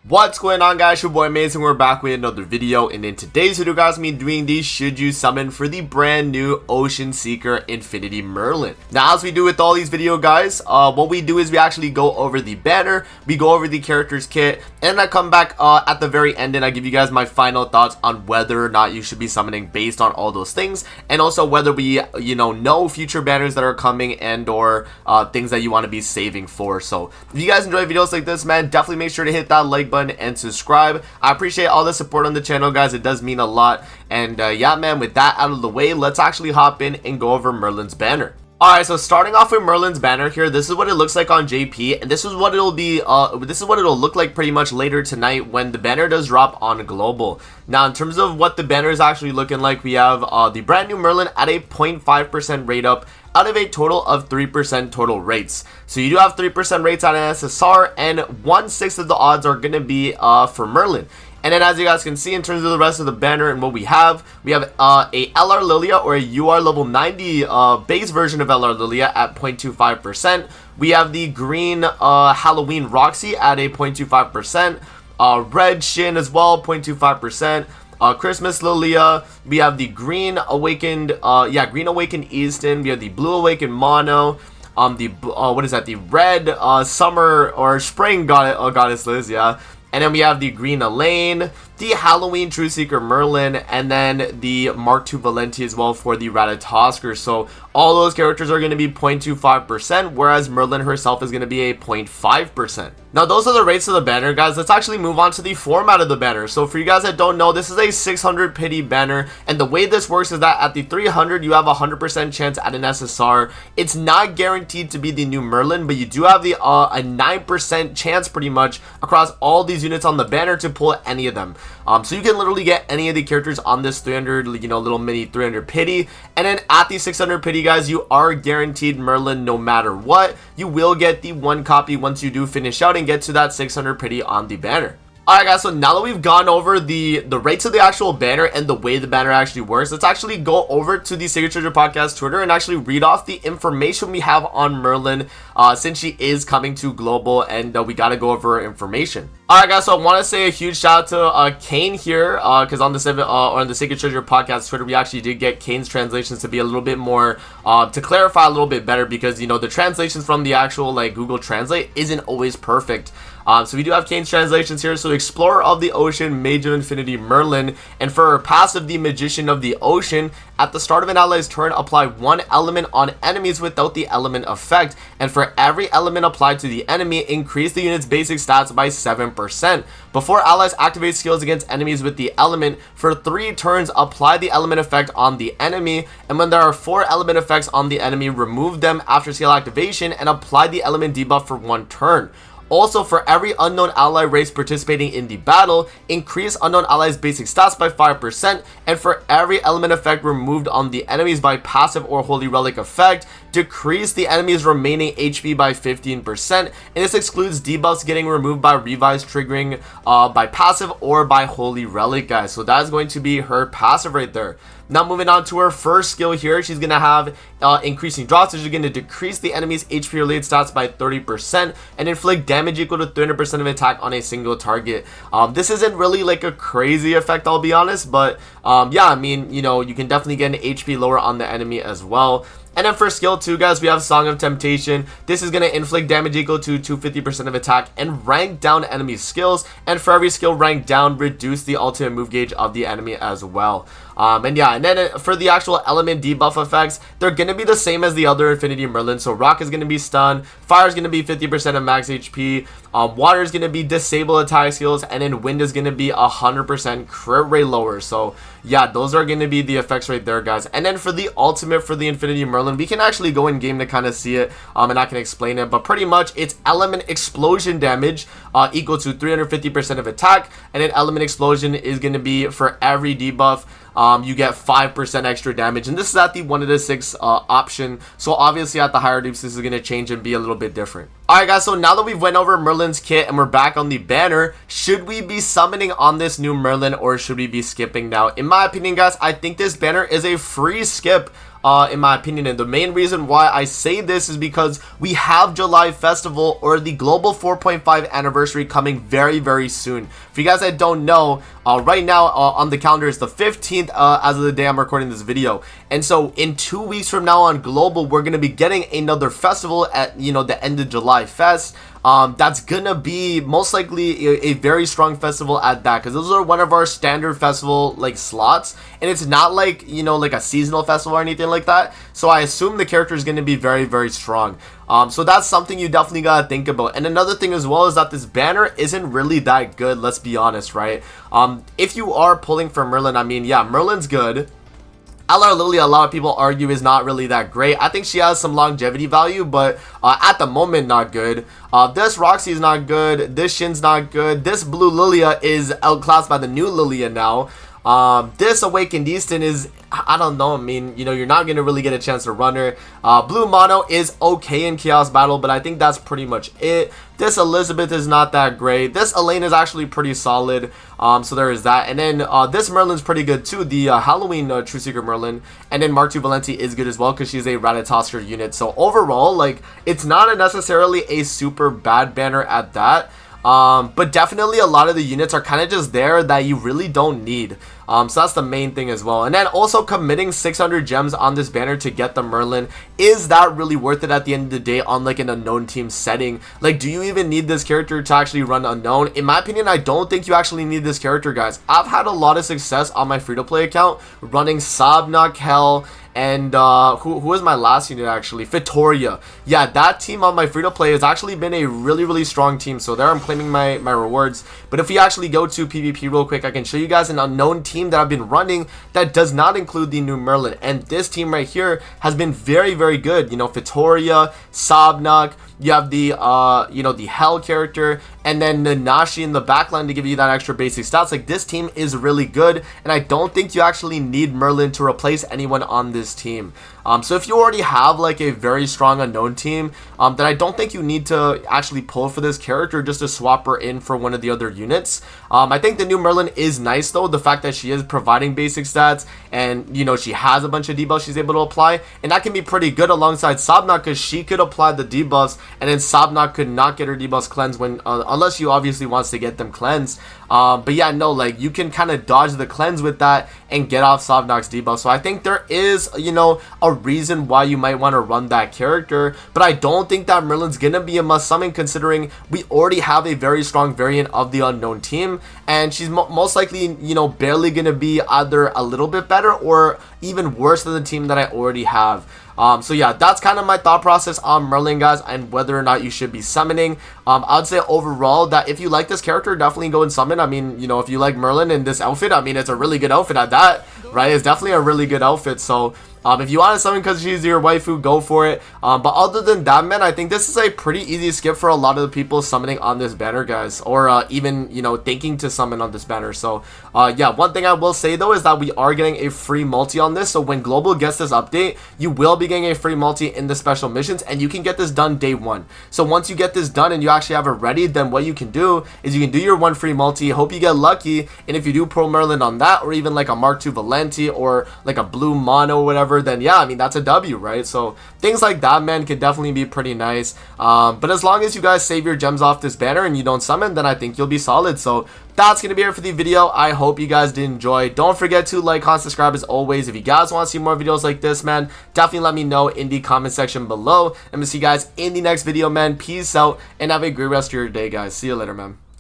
What's going on, guys? Your boy Amazing. We're back with another video, and in today's video, guys, me doing the should you summon for the brand new Ocean Seeker Infinity Merlin. Now, as we do with all these videos, guys, what we do is we actually go over the banner, we go over the character's kit, and I come back at the very end and I give you guys my final thoughts on whether or not you should be summoning based on all those things, and also whether we know future banners that are coming and or things that you want to be saving for. So if you guys enjoy videos like this, man, definitely make sure to hit that like button and subscribe. I appreciate all the support on the channel, guys. It does mean a lot. And yeah, man, with that out of the way, let's actually hop in and go over Merlin's Banner. Alright, so starting off with Merlin's Banner here, this is what it looks like on JP, and this is what it'll be, this is what it'll look like pretty much later tonight when the banner does drop on Global. Now, in terms of what the banner is actually looking like, we have the brand new Merlin at a 0.5% rate up out of a total of 3% total rates. So you do have 3% rates on an SSR, and 1/6 of the odds are going to be for Merlin. And then as you guys can see, in terms of the rest of the banner and what we have a LR Lilia or a UR level 90 base version of LR Lilia at 0.25%. We have the green Halloween Roxy at a 0.25%. Red Shin as well, 0.25%. Christmas Lilia. We have the green awakened green awakened Easton. We have the blue awakened Mono. What is that, the red summer or spring goddess Liz, yeah. And then we have the green Elaine, the Halloween True Seeker Merlin, and then the Mark II Valenti as well for the Ratatosker. So all those characters are going to be 0.25%, whereas Merlin herself is going to be a 0.5%. Now, those are the rates of the banner, guys. Let's actually move on to the format of the banner. So for you guys that don't know, this is a 600 pity banner, and the way this works is that at the 300, you have a 100% chance at an SSR. It's not guaranteed to be the new Merlin, but you do have the a 9% chance pretty much across all these units on the banner to pull any of them. So you can literally get any of the characters on this 300, little mini 300 pity, and then at the 600 pity, guys, you are guaranteed Merlin no matter what. You will get the one copy once you do finish out and get to that 600 pity on the banner. Alright, guys, so now that we've gone over the rates of the actual banner and the way the banner actually works, let's actually go over to the Sacred Treasure Podcast Twitter and actually read off the information we have on Merlin since she is coming to Global, and we got to go over her information. Alright, guys, so I want to say a huge shout out to Kane here, because on the Sacred Treasure Podcast Twitter, we actually did get Kane's translations to be a little bit more, to clarify a little bit better, because, the translations from the actual, Google Translate isn't always perfect. So we do have Kane's translations here. So Explorer of the Ocean, Mage of Infinity Merlin, and for her passive, the Magician of the Ocean, at the start of an ally's turn, apply one element on enemies without the element effect, and for every element applied to the enemy, increase the unit's basic stats by 7%. Before allies activate skills against enemies with the element, for 3 turns, apply the element effect on the enemy, and when there are 4 element effects on the enemy, remove them after skill activation and apply the element debuff for 1 turn. Also, for every unknown ally race participating in the battle, increase unknown allies' basic stats by 5%, and for every element effect removed on the enemies by passive or holy relic effect, decrease the enemy's remaining HP by 15%, and this excludes debuffs getting removed by revise triggering by passive or by holy relic, guys. So that is going to be her passive right there. Now moving on to her first skill here, she's going to have increasing draw, so she's going to decrease the enemy's HP related stats by 30% and inflict damage equal to 300% of attack on a single target. This isn't really like a crazy effect, I'll be honest, but yeah, I mean, you can definitely get an HP lower on the enemy as well. And then for skill 2, guys, we have Song of Temptation. This is going to inflict damage equal to 250% of attack and rank down enemy skills. And for every skill ranked down, reduce the ultimate move gauge of the enemy as well. And yeah, and then for the actual element debuff effects, they're going to be the same as the other Infinity Merlin. So Rock is going to be stun, Fire is going to be 50% of max HP, Water is going to be disable attack skills, and then Wind is going to be 100% crit rate lower. So yeah, those are going to be the effects right there, guys. And then for the ultimate for the Infinity Merlin, we can actually go in game to kind of see it, and I can explain it, but pretty much it's element explosion damage equal to 350% of attack, and then element explosion is going to be for every debuff you get 5% extra damage, and this is at the 1 to the 6 option. So obviously at the higher deeps, this is going to change and be a little bit different. Alright, guys, so now that we've went over Merlin's kit and we're back on the banner, should we be summoning on this new Merlin or should we be skipping now? In my opinion, guys, I think this banner is a free skip. in my opinion. And the main reason why I say this is because we have July Festival, or the Global 4.5 anniversary, coming very, very soon. For you guys that don't know, right now on the calendar is the 15th as of the day I'm recording this video. And so in 2 weeks from now on Global, we're going to be getting another festival at, you know, the end of July Fest. That's gonna be most likely a very strong festival at that, because those are one of our standard festival like slots, and it's not like, you know, like a seasonal festival or anything like that. So I assume the character is gonna be very, very strong. So that's something you definitely gotta think about. And another thing as well is that this banner isn't really that good, let's be honest, right? If you are pulling for Merlin, I mean, yeah, Merlin's good. LR Lily, a lot of people argue, is not really that great. I think she has some longevity value, but at the moment, not good. This Roxy is not good. This Shin's not good. This Blue Lilia is outclassed by the new Lilia now. This Awakened Easton is, I don't know, I mean, you know, you're not going to really get a chance to run her. Blue Mono is okay in Chaos Battle, but I think that's pretty much it. This Elizabeth is not that great. This Elaine is actually pretty solid, so there is that. And then this Merlin's pretty good too, the Halloween True Seeker Merlin. And then Mark II Valenti is good as well, because she's a Ratatosker unit. So overall, like, it's not necessarily a super bad banner at that. But definitely a lot of the units are kind of just there that you really don't need. So that's the main thing as well. And then also committing 600 gems on this banner to get the Merlin, is that really worth it at the end of the day on like an unknown team setting? Like, do you even need this character to actually run unknown? In my opinion, I don't think you actually need this character, guys. I've had a lot of success on my free-to-play account running Sabnok, Hell, and who was my last unit actually? Victoria. Yeah, that team on my free-to-play has actually been a really, really strong team. So there I'm claiming my rewards. But if we actually go to PvP real quick, I can show you guys an unknown team that I've been running that does not include the new Merlin. And this team right here has been very, very good. You know, Victoria, Sabnok, you have the you know, the Hell character, and then Nanashi in the backline to give you that extra basic stats. Like, this team is really good, and I don't think you actually need Merlin to replace anyone on this team. So if you already have like a very strong unknown team, then I don't think you need to actually pull for this character just to swap her in for one of the other units. I think the new Merlin is nice though, the fact that she is providing basic stats, and you know, she has a bunch of debuffs she's able to apply, and that can be pretty good alongside Sabnok, because she could apply the debuffs, and then Sabnok could not get her debuffs cleansed when unless she obviously wants to get them cleansed. But yeah, no, like, you can kind of dodge the cleanse with that and get off Sabnok's debuff. So I think there is, you know, a reason why you might want to run that character, but I don't think that Merlin's gonna be a must summon, considering we already have a very strong variant of the unknown team, and she's most likely, you know, barely gonna be either a little bit better or even worse than the team that I already have. So yeah, that's kind of my thought process on Merlin, guys, and whether or not you should be summoning. I would say overall that if you like this character, definitely go and summon. I mean, you know, if you like Merlin in this outfit, I mean, it's a really good outfit at that, right? It's definitely a really good outfit. So if you want to summon because she's your waifu, go for it. But other than that, man, I think this is a pretty easy skip for a lot of the people summoning on this banner, guys, or even, you know, thinking to summon on this banner. So yeah, one thing I will say though is that we are getting a free multi on this. So when Global gets this update, you will be getting a free multi in the special missions, and you can get this done day one. So once you get this done and you actually have it ready, then what you can do is you can do your one free multi, hope you get lucky, and if you do pro Merlin on that, or even like a Mark II Valenti or like a Blue Mono or whatever, then yeah, I mean, that's a W, right? So things like that, man, could definitely be pretty nice. But as long as you guys save your gems off this banner and you don't summon, then I think you'll be solid. So that's gonna be it for the video. I hope you guys did enjoy. Don't forget to like, comment, subscribe as always. If you guys want to see more videos like this, man, definitely let me know in the comment section below. I'm gonna see you guys in the next video, man. Peace out and have a great rest of your day, guys. See you later, man.